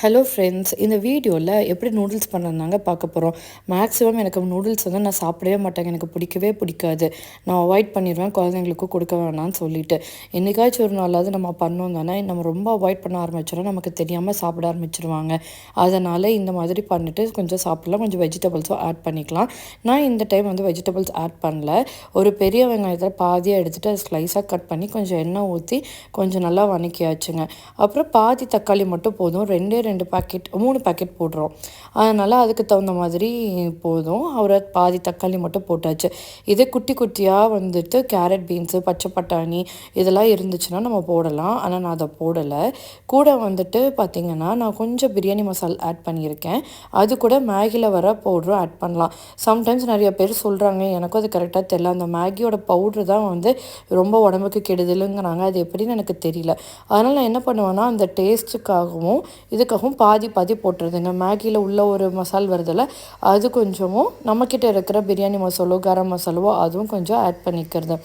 Hello friends, இந்த வீடியோவில் எப்படி நூடுல்ஸ் பண்ணுறதுனாங்க பார்க்க போகிறோம். மேக்ஸிமம் எனக்கு நூடுல்ஸ் வந்து நான் சாப்பிடவே மாட்டேங்க. எனக்கு பிடிக்கவே பிடிக்காது. நான் அவாய்ட் பண்ணிடுவேன், குழந்தைங்களுக்கும் கொடுக்க வேணாம்னு சொல்லிட்டு. என்றைக்காச்சும் ஒரு நாளாவது நம்ம பண்ணோம் தானே, நம்ம ரொம்ப அவாய்ட் பண்ண ஆரம்பிச்சிடும், நமக்கு தெரியாமல் சாப்பிட ஆரம்பிச்சிருவாங்க. அதனால் இந்த மாதிரி பண்ணிவிட்டு கொஞ்சம் சாப்பிடலாம், கொஞ்சம் வெஜிடபிள்ஸும் ஆட் பண்ணிக்கலாம். நான் இந்த டைம் வந்து வெஜிடபிள்ஸ் ஆட் பண்ணல. ஒரு பெரிய வெங்காயத்தில் பாதியாக எடுத்துகிட்டு அதை ஸ்லைஸாக கட் பண்ணி கொஞ்சம் எண்ணெய் ஊற்றி கொஞ்சம் நல்லா வதக்கியாச்சுங்க. அப்புறம் பாதி தக்காளி மட்டும் போதும். 2 பாக்கெட் 3 பாக்கெட் போடுறோம். அதனால் அதுக்கு தகுந்த மாதிரி போதும். ஒரு பாதி தக்காளி மட்டும் போட்டாச்சு. இதே குட்டி குட்டியாக வந்துட்டு கேரட், பீன்ஸு, பச்சை பட்டாணி இதெல்லாம் இருந்துச்சுன்னா நம்ம போடலாம். ஆனால் நான் அதை போடலை. கூட வந்துட்டு பார்த்திங்கன்னா நான் கொஞ்சம் பிரியாணி மசாலா ஆட் பண்ணியிருக்கேன். அது கூட மேகியில் வர பவுடரும் ஆட் பண்ணலாம். சம்டைம்ஸ் நிறைய பேர் சொல்கிறாங்க, எனக்கும் அது கரெக்டாக தெரியல, அந்த மேகியோட பவுட்ரு தான் வந்து ரொம்ப உடம்புக்கு கெடுதலுங்கிறாங்க. அது எப்படின்னு எனக்கு தெரியல. அதனால் நான் என்ன பண்ணுவேன்னா, அந்த டேஸ்ட்டுக்காகவும் இதுக்காகவும் பாதி பாதி போட்டுருதுங்க. மேகியில் உள்ள ஒரு மசால் வருதில்ல, அது கொஞ்சமும் நம்மக்கிட்ட இருக்கிற பிரியாணி மசாலோ கரம் மசாலாவோ அதுவும் கொஞ்சம் ஆட் பண்ணிக்கிறது.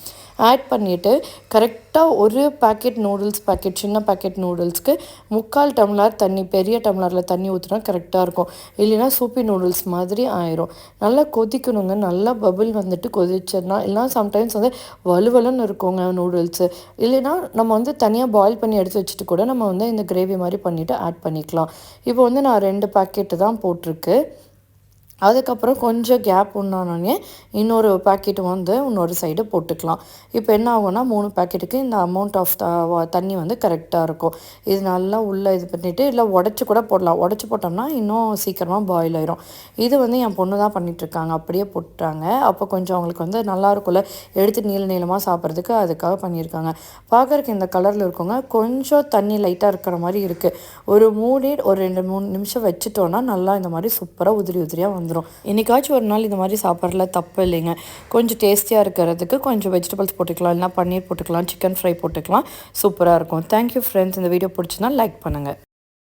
ஆட் பண்ணிவிட்டு கரெக்டாக ஒரு பாக்கெட் நூடுல்ஸ் பாக்கெட், சின்ன பாக்கெட் நூடுல்ஸ்க்கு 3/4 டம்ளர் தண்ணி, பெரிய டம்ளரில் தண்ணி ஊற்றினா கரெக்டாக இருக்கும். இல்லைன்னா சூப்பி நூடுல்ஸ் மாதிரி ஆயிரும். நல்லா கொதிக்கணுங்க. நல்லா பபிள் வந்துட்டு கொதிச்சதுனா, இல்லைனா சம்டைம்ஸ் வந்து வலுவலுன்னு இருக்குங்க நூடுல்ஸு. இல்லைன்னா நம்ம வந்து தனியாக பாயில் பண்ணி எடுத்து வச்சுட்டு கூட நம்ம வந்து இந்த கிரேவி மாதிரி பண்ணிவிட்டு ஆட் பண்ணிக்கலாம். இப்போ வந்து நான் 2 பாக்கெட்டு தான் போட்டிருக்கு. அதுக்கப்புறம் கொஞ்சம் கேப் உண்டானோடனே இன்னொரு பாக்கெட்டு வந்து இன்னொரு சைடு போட்டுக்கலாம். இப்போ என்ன ஆகும்னா 3 பாக்கெட்டுக்கு இந்த அமௌண்ட் ஆஃப் தண்ணி வந்து கரெக்டாக இருக்கும். இது நல்லா உள்ளே இது பண்ணிவிட்டு இல்லை உடச்சி கூட போடலாம். உடச்சி போட்டோம்னா இன்னும் சீக்கிரமாக பாயில் ஆயிரும். இது வந்து என் பொண்ணு தான் பண்ணிகிட்ருக்காங்க. அப்படியே போட்டாங்க. அப்போ கொஞ்சம் அவங்களுக்கு வந்து நல்லாயிருக்கும்ல, எடுத்து நீளமாக சாப்பிட்றதுக்கு அதுக்காக பண்ணியிருக்காங்க. பார்க்குறக்கு இந்த கலரில் இருக்குங்க. கொஞ்சம் தண்ணி லைட்டாக இருக்கிற மாதிரி இருக்குது. ஒரு மூடி ஒரு 2-3 நிமிஷம் வச்சுட்டோன்னா நல்லா இந்த மாதிரி சூப்பராக உதிரி உதிரியாக வந்துடும். என்னைக்காச்சும் ஒரு நாள் இந்த மாதிரி சாப்பிட்றதுல தப்பு இல்லைங்க. கொஞ்சம் டேஸ்டியாக இருக்கிறதுக்கு கொஞ்சம் வெஜிடபிள்ஸ் போட்டுக்கலாம், இல்லைனா பன்னீர் போட்டுக்கலாம், சிக்கன் ஃப்ரை போட்டுக்கலாம். சூப்பராக இருக்கும். Thank you friends. இந்த வீடியோ பிடிச்சிருந்தா லைக் பண்ணுங்கள்.